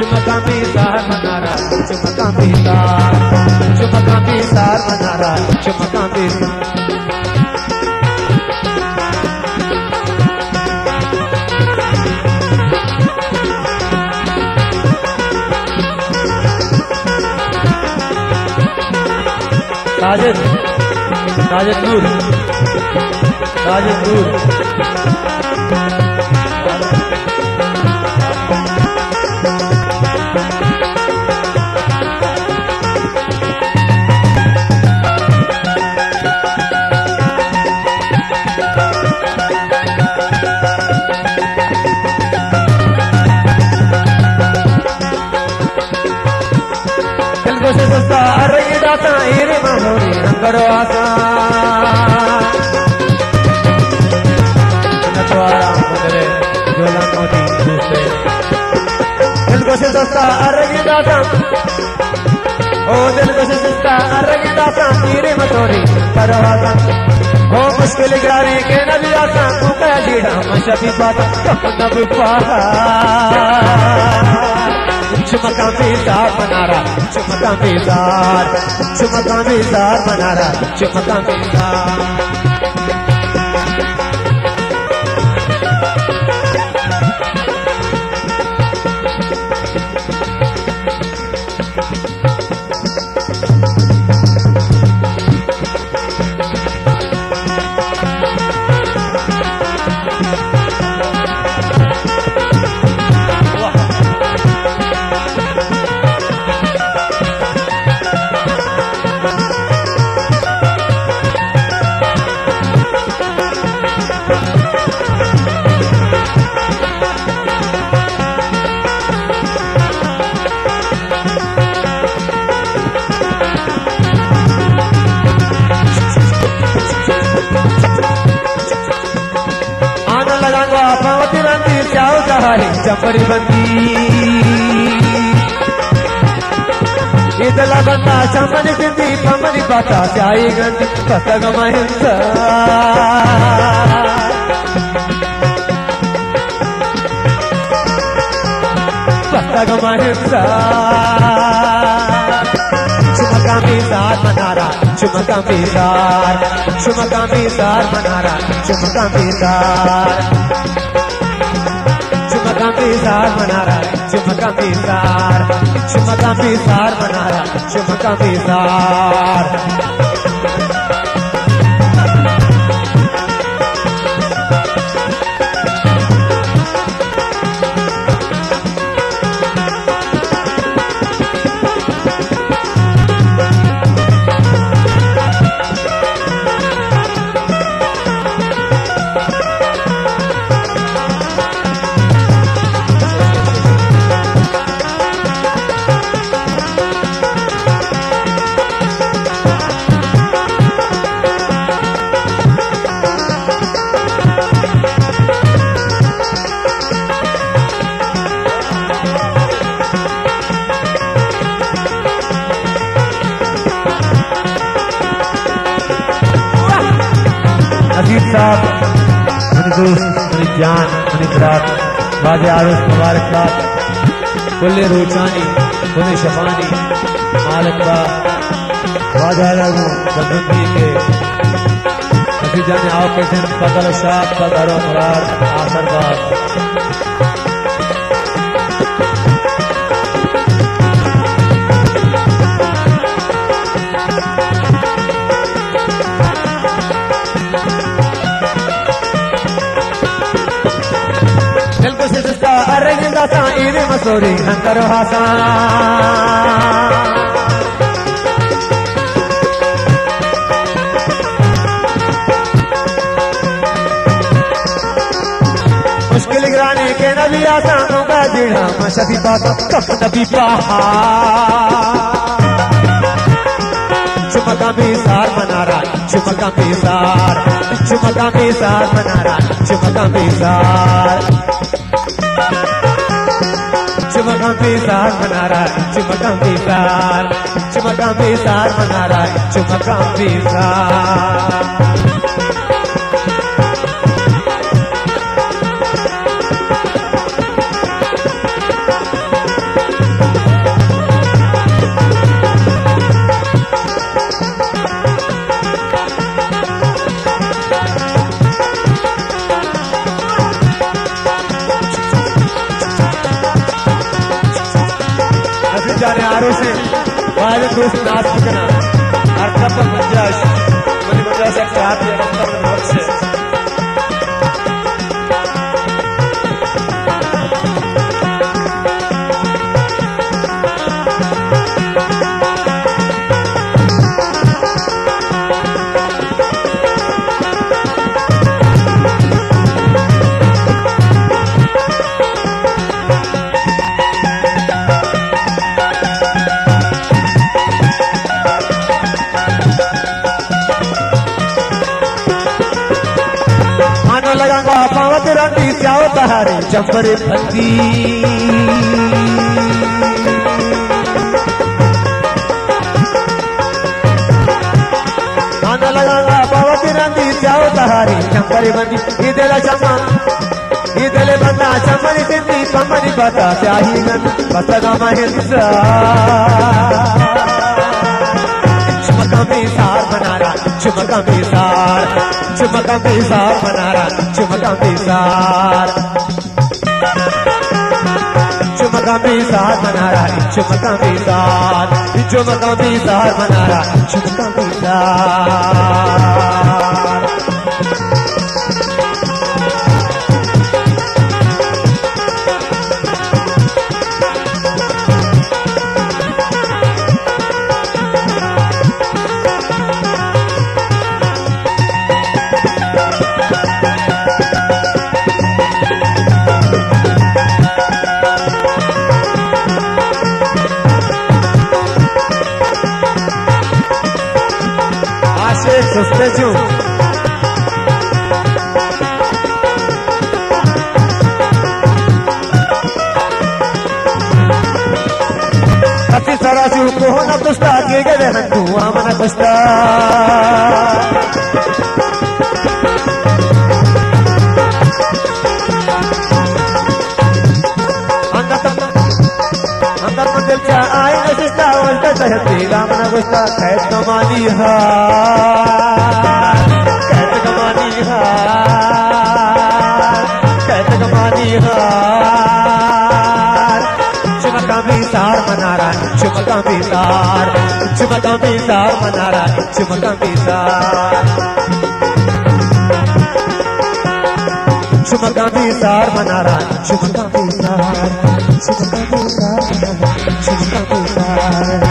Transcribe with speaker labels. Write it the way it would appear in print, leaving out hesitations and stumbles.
Speaker 1: चुमका बेजार मनारा चुमका बेजार चुमका बेजार मनारा चुमका बेजार साजिद साजिद नूर साजिद नूर करो आसान झोला मोदी दूसरे दिल को से दोस्ता अरगी दाता ओ दिल को से दोस्ता अरगी दाता तेरे मतोरी करो आसान ओ मुश्किल गाने के नबी आसान तू कह जीड़ा मशबी बात नबी पाहा चुमका बेजार मनारा चुमका बेजार चुमका बेजार मनारा चुमका बेजार चपरी बंदी इदला बंदा चमनी बिंदी पमनी बाता चाई गंदी पतग महिंसा पतग महिंसा चुमका बेजार मनारा चुमका बेजार चुमका बेजार मनारा चुमका बेजार चुमका बेजार मनारा चुमका बेजार चुमका बेजार मनारा चुमका बेजार साहब मेरे दोस्त मेरी जान मेरी बरात बाजे आरुस मुबारकबाद कुल्ले रोचानी कुल्ले शफानी मालिका बाजा लगू बदुंदी के नफी जाने आओ के दिन बदल शाह बदरो मुराद आसरबाद इरे मसूरी करो आसान मुश्किल गिराने के नबी आसानों का जीड़ा मशबी बात कब नबी पाहा चुमका बेजार मनारा चुमका बेजार चुमका बेजार मनारा चुमका बेजार चुमका बेजार मनारा चुमका बेजार चुमका बेजार मनारा चुमका बेजार जाने आरो से बाद दोस्त नाच करना अर्थ पर मंजाश मुझे मंजाश एक चाहत है अंतर में से लगांगा पावत रंगी जाओ तहारे चंपरे फंदी आना लगांगा पावत रंगी जाओ तहारे चंपरे बंदी इधर चम्मा इधर बंदा चम्मरी सिंधी पम्मरी पता चाही गन पतगा महिंसा चुमका में सार बना रहा चुमका में सार बना रहा चुमका में सार बना रहा चुमका में सार बना रहा चुमका में सार सस्ते क्यों अति सारा चू को न कुस्ता के गए तू आमना कुस्ता अंदर मंदिर चा आई न सिस्ता उल्टा सहती रामना कुस्ता कैद कमानी चुमका में सार मना रहा चुमका में सार मना रहा चुमका में सार मना रहा चुमका में सार